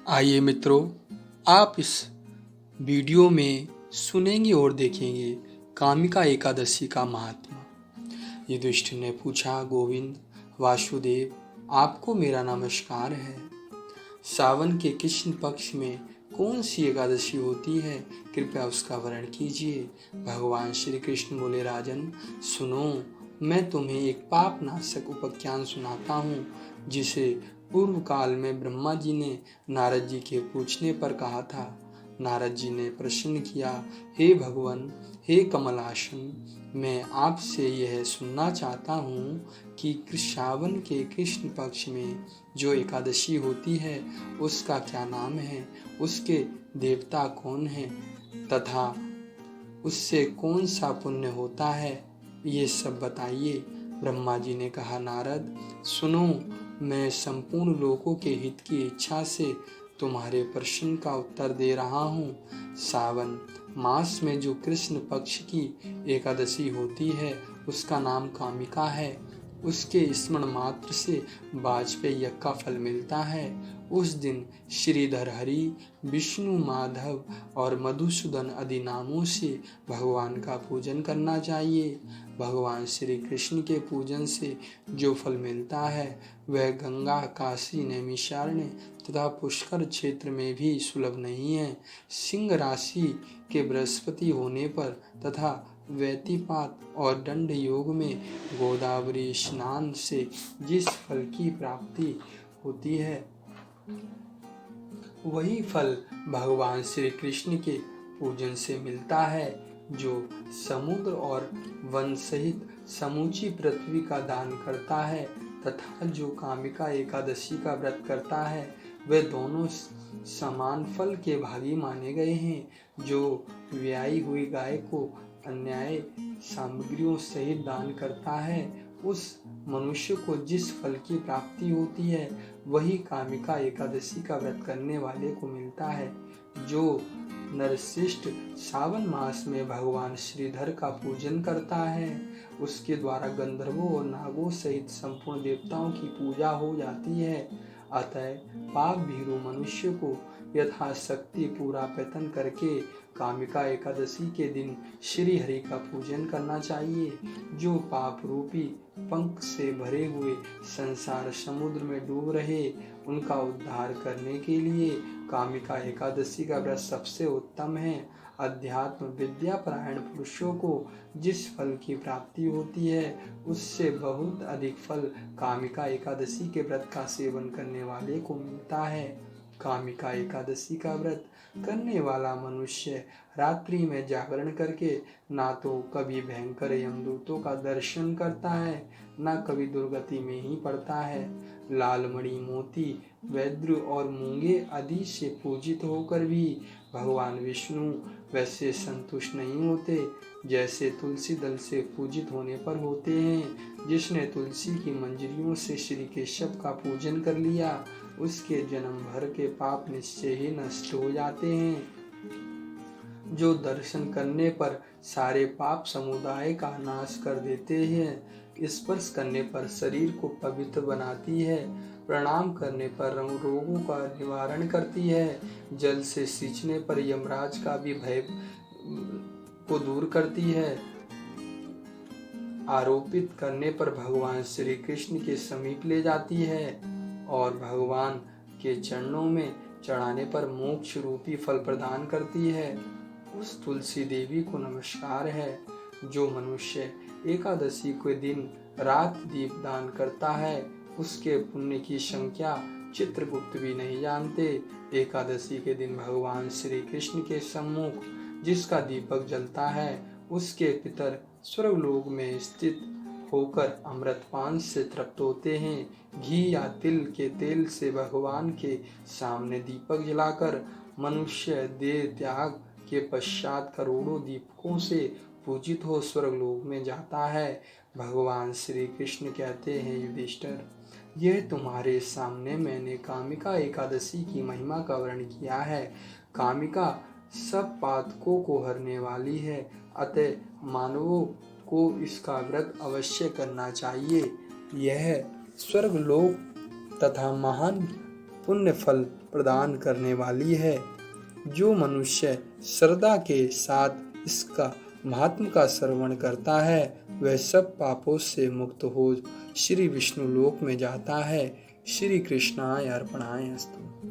आइए मित्रों, आप इस वीडियो में सुनेंगे और देखेंगे कामिका एकादशी का महात्मा। युधिष्ठिर ने पूछा, गोविंद वासुदेव, आपको मेरा नमस्कार है। सावन के कृष्ण पक्ष में कौन सी एकादशी होती है, कृपया उसका वर्णन कीजिए। भगवान श्री कृष्ण बोले, राजन सुनो, मैं तुम्हें एक पाप नाशक उपाख्यान सुनाता हूँ, जिसे पूर्व काल में ब्रह्मा जी ने नारद जी के पूछने पर कहा था। नारद जी ने प्रश्न किया, हे भगवान, हे कमलासन, मैं आपसे यह सुनना चाहता हूँ कि सावन के कृष्ण पक्ष में जो एकादशी होती है उसका क्या नाम है, उसके देवता कौन है तथा उससे कौन सा पुण्य होता है, ये सब बताइए। ब्रह्मा जी ने कहा, नारद सुनो, मैं संपूर्ण लोगों के हित की इच्छा से तुम्हारे प्रश्न का उत्तर दे रहा हूँ। सावन मास में जो कृष्ण पक्ष की एकादशी होती है उसका नाम कामिका है। उसके स्मरण मात्र से वाजपेय यज्ञ का फल मिलता है। उस दिन श्रीधर हरि, विष्णु, माधव और मधुसूदन आदि नामों से भगवान का पूजन करना चाहिए। भगवान श्री कृष्ण के पूजन से जो फल मिलता है वह गंगा, काशी, नैमिषारण्य तथा पुष्कर क्षेत्र में भी सुलभ नहीं है। सिंह राशि के बृहस्पति होने पर तथा व्यतिपात और दंड योग में गोदावरी स्नान से जिस फल की प्राप्ति होती है वही फल भगवान श्री कृष्ण के पूजन से मिलता है। जो समुद्र और वन सहित समूची पृथ्वी का दान करता है तथा जो कामिका एकादशी का व्रत करता है वे दोनों समान फल के भागी माने गए हैं। जो व्याई हुई गाय को अन्याय सामग्रियों सहित दान करता है उस मनुष्य को जिस फल की प्राप्ति होती है वही कामिका एकादशी का व्रत करने वाले को मिलता है। जो नरश्रेष्ठ सावन मास में भगवान श्रीधर का पूजन करता है उसके द्वारा गंधर्वों और नागों सहित संपूर्ण देवताओं की पूजा हो जाती है। अतः पाप भीरु मनुष्य को यथाशक्ति पूरा प्रयत्न करके कामिका एकादशी के दिन श्री हरि का पूजन करना चाहिए। जो पाप रूपी पंख से भरे हुए संसार समुद्र में डूब रहे उनका उद्धार करने के लिए कामिका एकादशी का व्रत सबसे उत्तम है। अध्यात्म विद्या परायण पुरुषों को जिस फल की प्राप्ति होती है उससे बहुत अधिक फल कामिका एकादशी के व्रत का सेवन करने वाले को मिलता है। कामिका एकादशी का व्रत करने वाला मनुष्य रात्रि में जागरण करके ना तो कभी भयंकर यमदूतों का दर्शन करता है ना कभी दुर्गति में ही पड़ता है। लाल मणि, मोती, वैद्र और मूंगे आदि से पूजित होकर भी भगवान विष्णु वैसे संतुष्ट नहीं होते जैसे तुलसी दल से पूजित होने पर होते हैं। जिसने तुलसी की मंजरियों से श्री केशव का पूजन कर लिया उसके जन्म भर के पाप निश्चय ही नष्ट हो जाते हैं। जो दर्शन करने पर सारे पाप समुदाय का नाश कर देते हैं, स्पर्श करने पर शरीर को पवित्र बनाती है, प्रणाम करने पर रोगों का निवारण करती है, जल से सींचने पर यमराज का भी भय को दूर करती है, आरोपित करने पर भगवान श्री कृष्ण के समीप ले जाती है और भगवान के चरणों में चढ़ाने पर मोक्ष रूपी फल प्रदान करती है। उस तुलसी देवी को नमस्कार है। जो मनुष्य एकादशी के दिन रात दीपदान करता है उसके पुण्य की संख्या चित्रगुप्त भी नहीं जानते। एकादशी के दिन भगवान श्री कृष्ण के सम्मुख जिसका दीपक जलता है उसके पितर स्वर्गलोक में स्थित होकर अमृतपान से तृप्त होते हैं। घी या तिल के तेल से भगवान के सामने दीपक जलाकर मनुष्य देह त्याग के पश्चात करोड़ों दीपकों से पूजित हो स्वर्गलोक में जाता है। भगवान श्री कृष्ण कहते हैं, युधिष्ठिर, यह तुम्हारे सामने मैंने कामिका एकादशी की महिमा का वर्णन किया है। कामिका सब पातकों को हरने वाली है, अतः मानवों को इसका व्रत अवश्य करना चाहिए। यह स्वर्गलोक तथा महान पुण्य फल प्रदान करने वाली है। जो मनुष्य श्रद्धा के साथ इसका महात्म का श्रवण करता है वह सब पापों से मुक्त हो श्री विष्णु लोक में जाता है। श्री कृष्णाय अर्पणाय अस्तु।